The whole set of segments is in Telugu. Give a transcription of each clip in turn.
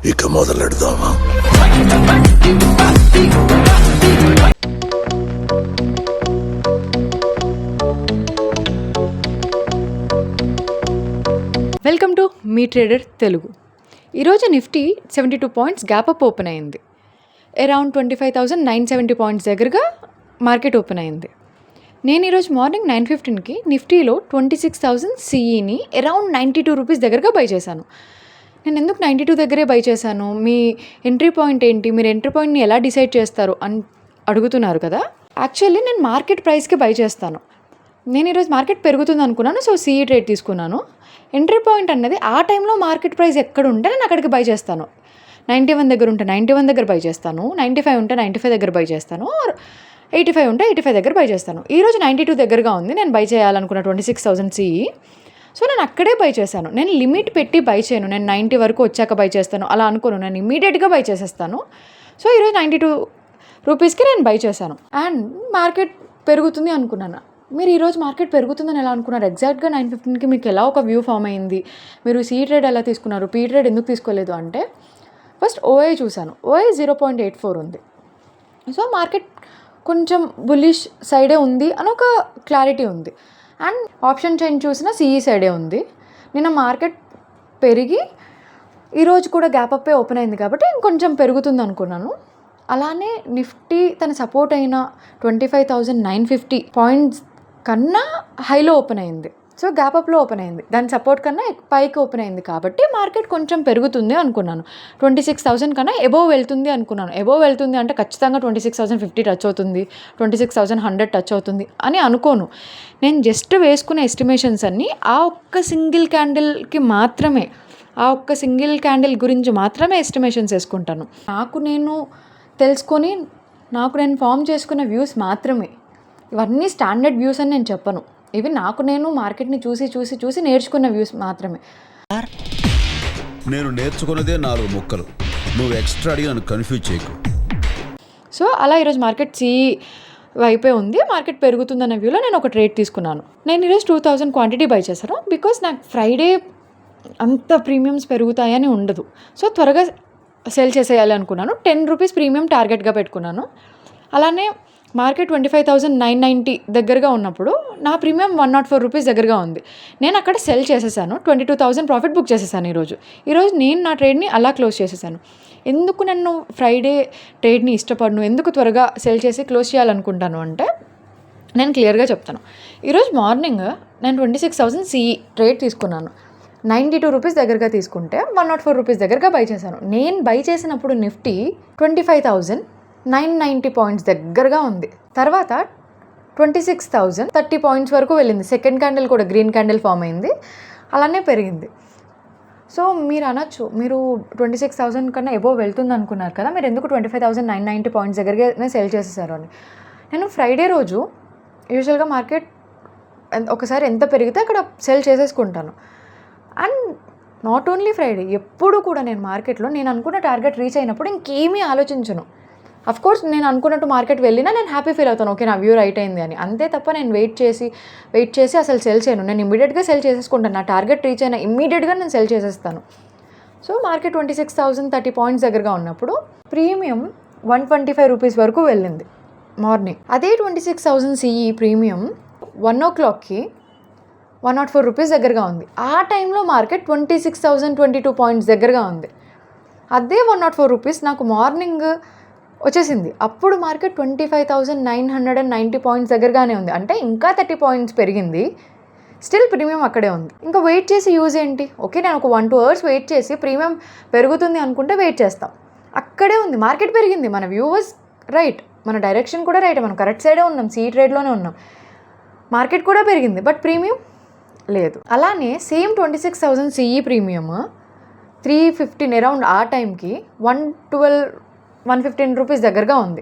ఇక మొదలెడదామా? వెల్కమ్ టు మీ ట్రేడర్ తెలుగు. ఈరోజు Nifty 72 points gap up open అయింది. అరౌండ్ 25,970 పాయింట్స్ దగ్గరగా మార్కెట్ ఓపెన్ అయింది. నేను ఈరోజు మార్నింగ్ 9:15కి నిఫ్టీలో 26,000 సిఈని అరౌండ్ 92 రూపీస్ దగ్గరగా బై చేశాను. నేను ఎందుకు 92 దగ్గరే బై చేశాను, మీ ఎంట్రీ పాయింట్ ఏంటి, మీరు ఎంట్రీ పాయింట్ని ఎలా డిసైడ్ చేస్తారు అని అడుగుతున్నారు కదా. యాక్చువల్లీ నేను మార్కెట్ ప్రైస్కి బై చేస్తాను. నేను ఈరోజు మార్కెట్ పెరుగుతుంది అనుకున్నాను, సో సిఈ ట్రేడ్ తీసుకున్నాను. ఎంట్రీ పాయింట్ అన్నది ఆ టైంలో మార్కెట్ ప్రైస్ ఎక్కడ ఉంటే నేను అక్కడికి బై చేస్తాను. 91 దగ్గర ఉంటే 91 దగ్గర బై చేస్తాను, 95 ఉంటే 95 దగ్గర బై చేస్తాను, 85 ఉంటే 85 దగ్గర బై చేస్తాను. ఈరోజు 92 దగ్గరగా ఉంది, నేను బై చేయాలనుకున్న 26,000 సిఈ. సో నేను అక్కడే బై చేశాను. నేను లిమిట్ పెట్టి బై చేయను, నేను 90 వరకు వచ్చాక బై చేస్తాను అలా అనుకోను, నేను ఇమీడియట్గా బై చేసేస్తాను. సో ఈరోజు 92 రూపీస్కి నేను బై చేశాను అండ్ మార్కెట్ పెరుగుతుంది అనుకున్నాను. మీరు ఈరోజు మార్కెట్ పెరుగుతుందని ఎలా అనుకున్నారు? ఎగ్జాక్ట్గా 9:15కి మీకు ఎలా ఒక వ్యూ ఫామ్ అయింది? మీరు సీ ట్రేడ్ ఎలా తీసుకున్నారు, పీ ట్రేడ్ ఎందుకు తీసుకోలేదు అంటే, ఫస్ట్ ఓఐ చూశాను. ఓఐ 0.84 ఉంది. సో మార్కెట్ కొంచెం బుల్లిష్ సైడే ఉంది అని ఒక క్లారిటీ ఉంది. అండ్ ఆప్షన్ చైన్ చూసినా సిఈ సైడే ఉంది. నిన్న మార్కెట్ పెరిగి ఈరోజు కూడా గ్యాప్ అప్పే ఓపెన్ అయింది కాబట్టి ఇంకొంచెం పెరుగుతుంది అనుకున్నాను. అలానే నిఫ్టీ తన సపోర్ట్ అయిన 25,950 పాయింట్స్ కన్నా హైలో ఓపెన్ అయింది. సో గ్యాప్ అప్లో ఓపెన్ అయింది, దాని సపోర్ట్ కన్నా పైకి ఓపెన్ అయింది కాబట్టి మార్కెట్ కొంచెం పెరుగుతుంది అనుకున్నాను. 26,000 కన్నా ఎబోవ్ వెళ్తుంది అనుకున్నాను. ఎబోవ్ వెళ్తుంది అంటే ఖచ్చితంగా 26,050 టచ్ అవుతుంది, 26,100 టచ్ అవుతుంది అని అనుకోను. నేను జస్ట్ వేసుకునే ఎస్టిమేషన్స్ అన్నీ ఆ ఒక్క సింగిల్ క్యాండిల్కి మాత్రమే, ఆ ఒక్క సింగిల్ క్యాండిల్ గురించి మాత్రమే ఎస్టిమేషన్స్ వేసుకుంటాను. నాకు నేను తెలుసుకొని, నాకు నేను ఫామ్ చేసుకున్న వ్యూస్ మాత్రమే. ఇవన్నీ స్టాండర్డ్ వ్యూస్ అని నేను చెప్పను. ఇవి నాకు నేను మార్కెట్ని చూసి చూసి చూసి నేర్చుకున్న వ్యూస్ మాత్రమే. నేను నేర్చుకున్నదే 4 ముక్కలు, నువ్వు ఎక్స్ట్రా అడిగి నన్ను కన్ఫ్యూజ్ చేయకు. సో అలా ఈరోజు మార్కెట్ వైపే ఉంది, మార్కెట్ పెరుగుతుందన్న వ్యూలో నేను ఒక ట్రేడ్ తీసుకున్నాను. నేను ఈరోజు 2,000 క్వాంటిటీ బై చేశాను. బికాస్ నాకు ఫ్రైడే అంత ప్రీమియమ్స్ పెరుగుతాయని ఉండదు. సో త్వరగా సెల్ చేసేయాలి అనుకున్నాను. 10 రూపీస్ ప్రీమియం టార్గెట్గా పెట్టుకున్నాను. అలానే మార్కెట్ 25,990 దగ్గరగా ఉన్నప్పుడు నా ప్రీమియం 104 రూపీస్ దగ్గరగా ఉంది. నేను అక్కడ సెల్ చేసేసాను. 22,000 ప్రాఫిట్ బుక్ చేసేసాను. ఈరోజు నేను నా ట్రేడ్ని అలా క్లోజ్ చేసేసాను. ఎందుకు నన్ను ఫ్రైడే ట్రేడ్ని ఇష్టపడను, ఎందుకు త్వరగా సెల్ చేసి క్లోజ్ చేయాలనుకుంటాను అంటే నేను క్లియర్గా చెప్తాను. ఈరోజు మార్నింగ్ నేను 26,000 సిఈ ట్రేడ్ తీసుకున్నాను. 92 రూపీస్ దగ్గరగా తీసుకుంటే 104 రూపీస్ దగ్గరగా బై చేశాను. నేను బై చేసినప్పుడు నిఫ్టీ 25,990 పాయింట్స్ దగ్గరగా ఉంది. తర్వాత 26,030 పాయింట్స్ వరకు వెళ్ళింది. సెకండ్ క్యాండిల్ కూడా గ్రీన్ క్యాండిల్ ఫామ్ అయింది, అలానే పెరిగింది. సో మీరు అనొచ్చు, మీరు 26,000 కన్నా ఎబోవ్ వెళ్తుంది అనుకున్నారు కదా, మీరు ఎందుకు 25,990 పాయింట్స్ దగ్గరగానే సెల్ చేసేసారు అని. నేను ఫ్రైడే రోజు యూజువల్గా మార్కెట్ ఒకసారి ఎంత పెరిగితే అక్కడ సెల్ చేసేసుకుంటాను. అండ్ నాట్ ఓన్లీ ఫ్రైడే, ఎప్పుడు కూడా నేను మార్కెట్లో నేను అనుకున్న టార్గెట్ రీచ్ అయినప్పుడు ఇంకేమీ ఆలోచించను. అఫ్కోర్స్ నేను అనుకున్నట్టు మార్కెట్ వెళ్ళినా నేను హ్యాపీ ఫీల్ అవుతాను, ఓకే నా వ్యూ రైట్ అయింది అని. అంతే తప్ప నేను వెయిట్ చేసి అసలు సెల్ చేయను. నేను ఇమ్మీడియట్గా సెల్ చేసేసుకుంటాను. నా టార్గెట్ రీచ్ అయినా ఇమ్మీడియట్గా నేను సెల్ చేసేస్తాను. సో మార్కెట్ 26,030 పాయింట్స్ దగ్గరగా ఉన్నప్పుడు ప్రీమియం 125 రూపీస్ వరకు వెళ్ళింది మార్నింగ్. అదే 26,000 సిఈ ప్రీమియం 1 o'clockకి 104 రూపీస్ దగ్గరగా ఉంది. ఆ టైంలో మార్కెట్ 26,022 పాయింట్స్ దగ్గరగా ఉంది. అదే 104 రూపీస్ నాకు మార్నింగ్ వచ్చేసింది. అప్పుడు మార్కెట్ 25,990 పాయింట్స్ దగ్గరగానే ఉంది. అంటే ఇంకా 30 పాయింట్స్ పెరిగింది, స్టిల్ ప్రీమియం అక్కడే ఉంది. ఇంకా వెయిట్ చేసి యూజ్ ఏంటి? ఓకే నేను ఒక 1-2 అవర్స్ వెయిట్ చేసి ప్రీమియం పెరుగుతుంది అనుకుంటే వెయిట్ చేస్తాం. అక్కడే ఉంది, మార్కెట్ పెరిగింది, మన వ్యూ వాజ్ రైట్, మన డైరెక్షన్ కూడా రైట్, మనం కరెక్ట్ సైడే ఉన్నాం, సీ ట్రేడ్లోనే ఉన్నాం. మార్కెట్ కూడా పెరిగింది, బట్ ప్రీమియం లేదు. అలానే సేమ్ 26,000 సిఈ ప్రీమియం 315 అరౌండ్ ఆ టైంకి 115 రూపీస్ దగ్గరగా ఉంది.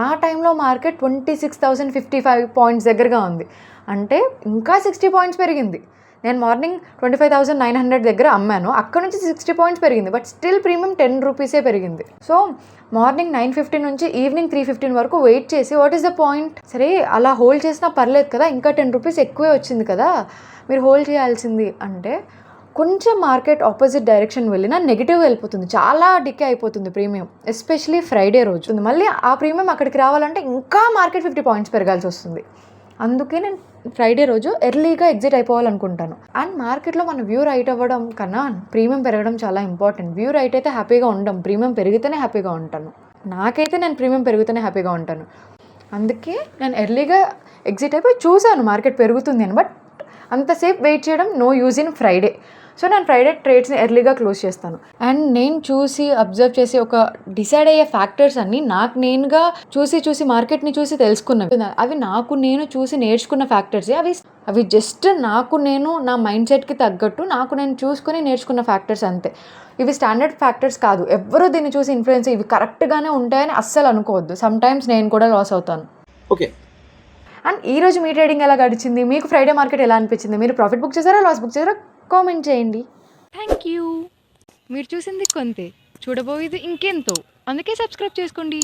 ఆ టైంలో మార్కెట్ 26,055 పాయింట్స్ దగ్గరగా ఉంది. అంటే ఇంకా 60 పాయింట్స్ పెరిగింది. నేను మార్నింగ్ 25,900 దగ్గర అమ్మాను, అక్కడ నుంచి 60 పాయింట్స్ పెరిగింది, బట్ స్టిల్ ప్రీమియం 10 రూపీసే పెరిగింది. సో మార్నింగ్ 9:15 నుంచి ఈవినింగ్ 3:15 వరకు వెయిట్ చేసి వాట్ ఈస్ ద పాయింట్, సరే అలా హోల్డ్ చేసినా పర్లేదు కదా, ఇంకా 10 రూపీస్ ఎక్కువే వచ్చింది కదా, మీరు హోల్డ్ చేయాల్సింది అంటే కొంచెం మార్కెట్ ఆపోజిట్ డైరెక్షన్ వెళ్ళినా నెగిటివ్ వెళ్ళిపోతుంది, చాలా డికే అయిపోతుంది ప్రీమియం, ఎస్పెషలీ ఫ్రైడే రోజు. మళ్ళీ ఆ ప్రీమియం అక్కడికి రావాలంటే ఇంకా మార్కెట్ 50 పాయింట్స్ పెరగాల్సి వస్తుంది. అందుకే నేను ఫ్రైడే రోజు ఎర్లీగా ఎగ్జిట్ అయిపోవాలనుకుంటాను. అండ్ మార్కెట్లో మన వ్యూ రైట్ అవ్వడం కన్నా ప్రీమియం పెరగడం చాలా ఇంపార్టెంట్. వ్యూ రైట్ అయితే హ్యాపీగా ఉంటాం, ప్రీమియం పెరిగితేనే హ్యాపీగా ఉంటాను. నాకైతే నేను ప్రీమియం పెరిగితేనే హ్యాపీగా ఉంటాను. అందుకే నేను ఎర్లీగా ఎగ్జిట్ అయిపోయి చూశాను మార్కెట్ పెరుగుతుంది అని. బట్ అంతసేపు వెయిట్ చేయడం no use in Friday. So నేను ఫ్రైడే ట్రేడ్స్ని ఎర్లీగా క్లోజ్ చేస్తాను. అండ్ నేను చూసి అబ్జర్వ్ చేసి ఒక డిసైడ్ అయ్యే ఫ్యాక్టర్స్ అన్నీ నాకు నేనుగా చూసి మార్కెట్ని చూసి తెలుసుకున్నవి. అవి నాకు నేను చూసి నేర్చుకున్న ఫ్యాక్టర్సే. అవి జస్ట్ నాకు నేను నా మైండ్ సెట్కి తగ్గట్టు నాకు నేను చూసుకొని నేర్చుకున్న ఫ్యాక్టర్స్ అంతే. ఇవి స్టాండర్డ్ ఫ్యాక్టర్స్ కాదు. ఎవరు దీన్ని చూసి ఇన్ఫ్లుయెన్స్ ఇవి కరెక్ట్గానే ఉంటాయని అస్సలు అనుకోవద్దు. సమ్ టైమ్స్ నేను కూడా లాస్ అవుతాను. ఓకే. అండ్ ఈరోజు మీ ట్రేడింగ్ ఎలా గడిచింది? మీకు ఫ్రైడే మార్కెట్ ఎలా అనిపించింది? మీరు ప్రాఫిట్ బుక్ చేశారా, లాస్ బుక్ చేశారా? కామెంట్ చేయండి. Thank you. మీరు చూసింది కొంతే, చూడబోయేది ఇంకెంతో. అందుకే సబ్స్క్రైబ్ చేసుకోండి.